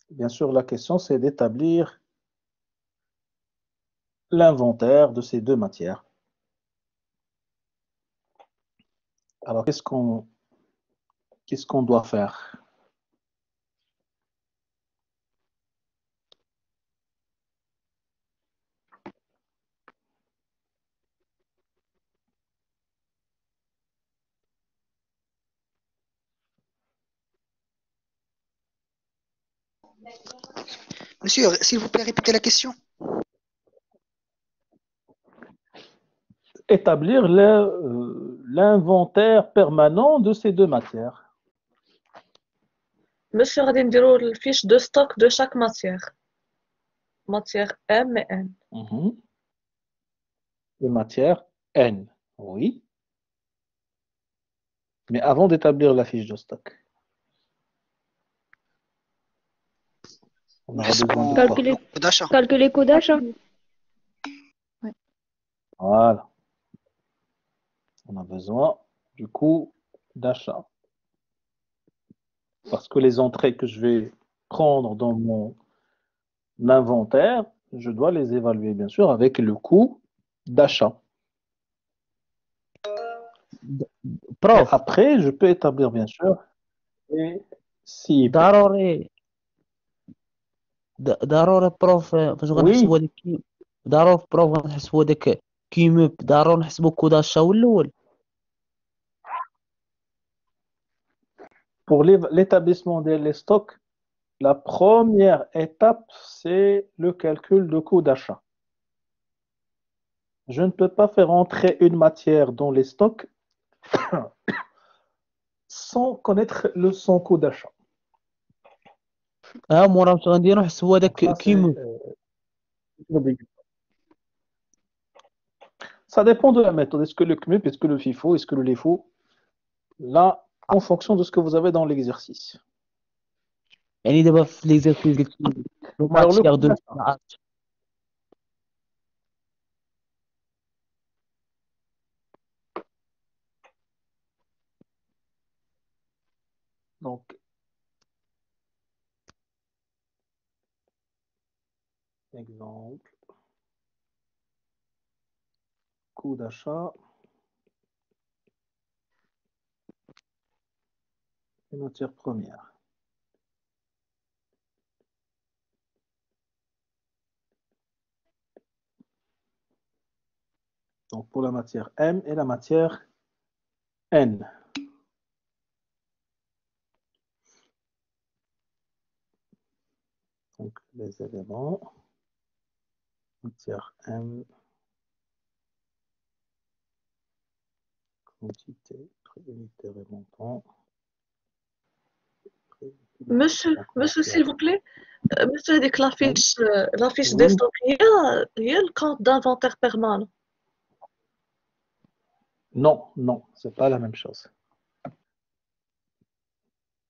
Bien sûr, la question, c'est d'établir l'inventaire de ces deux matières. Alors, qu'est-ce qu'on doit faire? Monsieur, s'il vous plaît, répétez la question. Établir l'inventaire permanent de ces deux matières. Monsieur, غادي نديرو الفيش دو ستوك دو chaque matière. matière M et N. Les matières N, oui. Mais avant d'établir la fiche de stock, on aura besoin de quoi? Calculer, coût d'achat. calculer coût d'achat. Voilà. On a besoin du coût d'achat. Parce que les entrées que je vais prendre dans mon inventaire, je dois les évaluer, bien sûr, avec le coût d'achat. Et بروف après, je peux établir, bien sûr, les cibles. ضروري ضروري بروف فاش غنحسبوا Oui, هذاك ضروري بروف غنحسبوا هذاك كيموب ضروري نحسبوا كود الشهر الاول. pour l'établissement des stocks, la première étape, c'est le calcul de coût d'achat. Je ne peux pas faire entrer une matière dans les stocks sans connaître son coût d'achat. مورا واش غنديروا نحسبوا Donc هذاك ça, كيموب. c'est obligatoire. Ça dépend de la méthode. Est-ce que le CMUP, est-ce que le FIFO, est-ce que le LIFO? Là, en fonction de ce que vous avez dans l'exercice. يعني دابا في ليزيرسيس قلت لو Alors, le ماتيير coût دو d'achat. Donc, exemple, coût d'achat et matières premières. Donc, pour la matière M et la matière N. Donc, les éléments, matière M, quantité, prix unitaire et montant. Monsieur, s'il vous plaît, monsieur, هذيك la fiche Oui. des stocks هي le compte d'inventaire permanent. Non, non, c'est pas la même chose.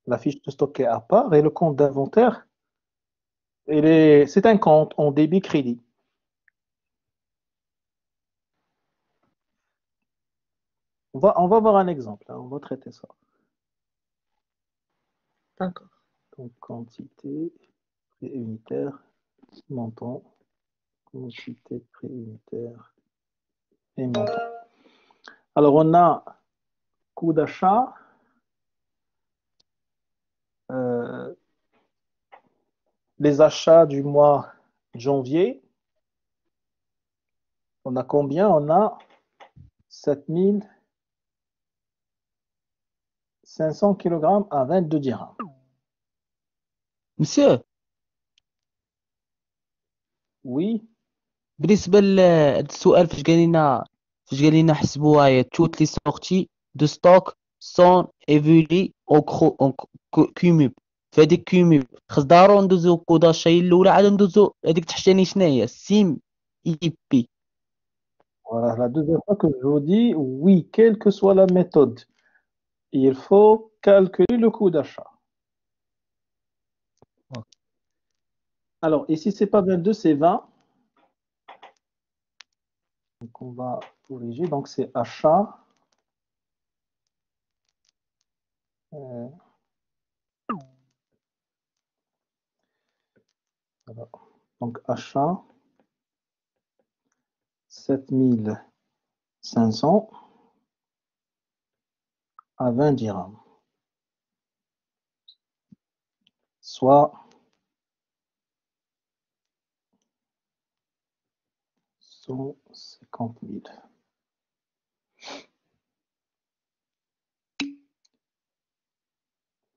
La fiche de stock est à part et le compte d'inventaire, c'est un compte en débit-crédit. On va voir un exemple, hein, on va traiter ça. D'accord. Donc, quantité, prix unitaire, montant, quantité, prix unitaire et montant. Alors, on a coût d'achat, les achats du mois de janvier. On a combien? On a 7500 kg à 22 dirhams. مسيو Oui, بالنسبه لهذا السؤال فاش قال لنا حسبوها هي توت لي سورتي دو ستوك سون ايفولي او كيموب فهاديك كيموب خاص ضروري ندوزو كودا الشاي الاولى عاد ندوزو هذيك تحتاني شنو هي سيم اي بي. voilà la deuxième fois que je vous dis, oui, quelle que soit la méthode, il faut calculer le coût d'achat. Alors, ici, c'est pas 22, c'est 20. Donc, on va corriger. Donc, c'est achat. Voilà. Donc, achat 7500 à 20 dirhams. Soit 150 000.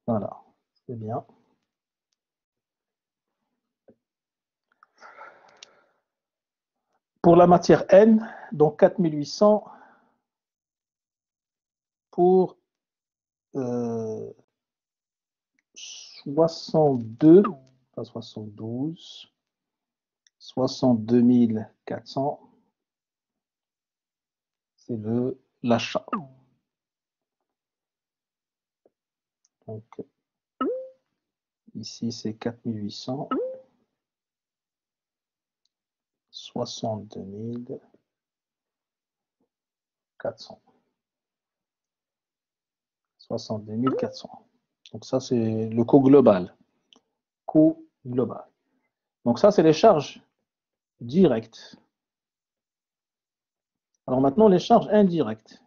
Voilà, c'est bien. Pour la matière N, donc 4800 pour 62, pas 72, 62 400, c'est l'achat. Donc, ici, c'est 4800. 62 400. 62 400. Donc ça, c'est le coût global. Coût global. Donc ça, c'est les charges directes. Alors maintenant, les charges indirectes.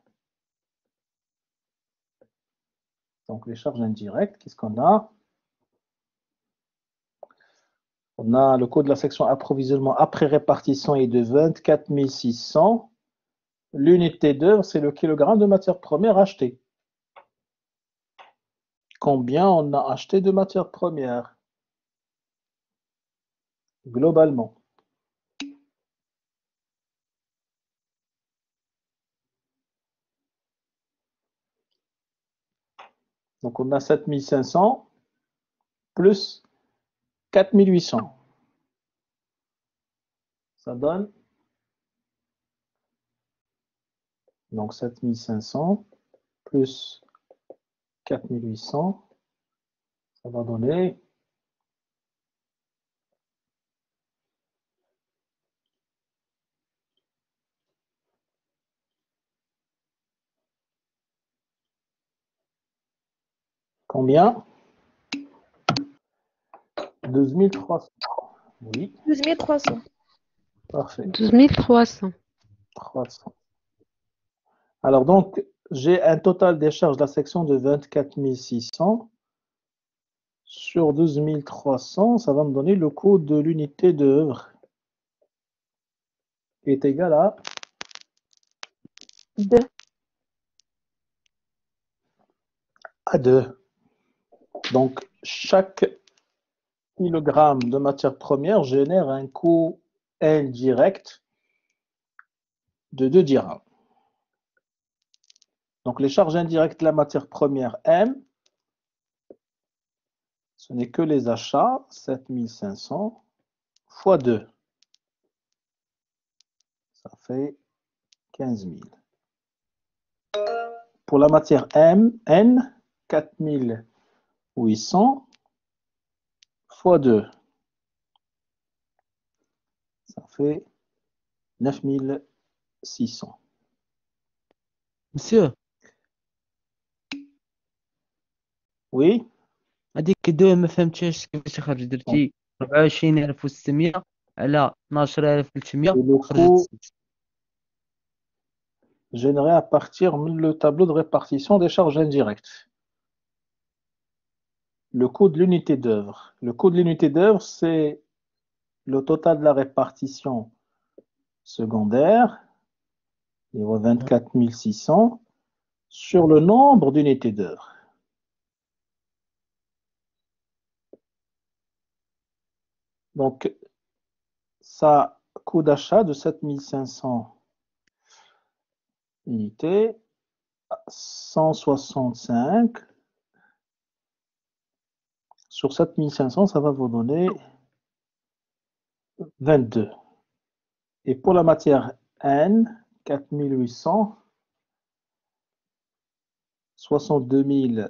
Donc les charges indirectes, qu'est-ce qu'on a? On a le coût de la section approvisionnement après répartition est de 24 600. L'unité d'œuvre, c'est le kilogramme de matière première achetée. Combien on a acheté de matière première globalement? Donc on a 7500 plus 4800. Ça donne donc 7500 plus 4800. Ça va donner combien? 12 300. Oui, 12 300. parfait. 12 300. 300. Alors donc, j'ai un total des charges de la section de 24 600 sur 12 300. Ça va me donner le coût de l'unité d'œuvre qui est égal à 2. à 2. Donc, chaque kilogramme de matière première génère un coût indirect de 2 dirhams. Donc, les charges indirectes de la matière première M, ce n'est que les achats, 7500 fois 2. Ça fait 15 000. Pour la matière M, N, 4800 fois 2. Ça fait 9600. Monsieur, Oui? هذيك دو ما فهمتهاش كيفاش خرج درتي 24600 على 12300 Et le خرجت coût 6. généré à partir du tableau de répartition des charges indirectes. Le coût de l'unité d'œuvre. Le coût de l'unité d'œuvre, c'est le total de la répartition secondaire, 24 600, sur le nombre d'unités d'œuvre. Donc, ça, coût d'achat de 7500 unités, 165 sur 7500, ça va vous donner 22. Et pour la matière N, 4800, 62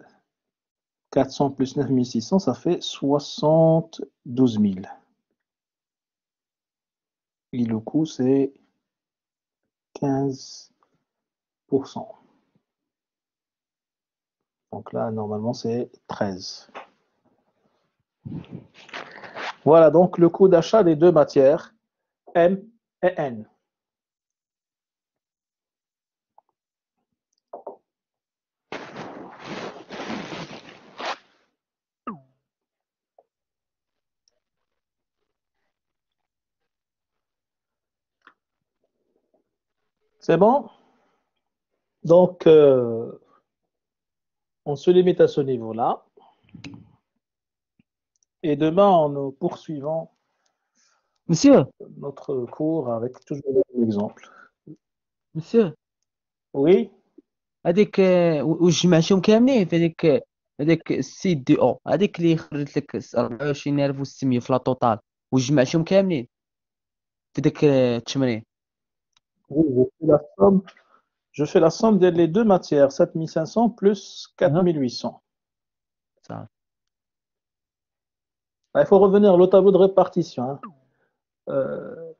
400 plus 9600, ça fait 72 000. Et le coût, c'est 15%. Donc là, normalement, c'est 13. Voilà donc le coût d'achat des deux matières, M et N. C'est bon? Donc, on se limite à ce niveau-là. Et demain, nous poursuivons Monsieur, notre cours avec toujours un exemple. monsieur, Oui? هذيك وجمعتهم كاملين في هذاك السيت دي او هذيك اللي خرجت لك 24600 في لا توتال وجمعتهم كاملين في ديك التمرين. Oui, je fais la somme des deux matières, 7500 plus 4800. صافي. Il faut revenir au tableau de répartition. Hein.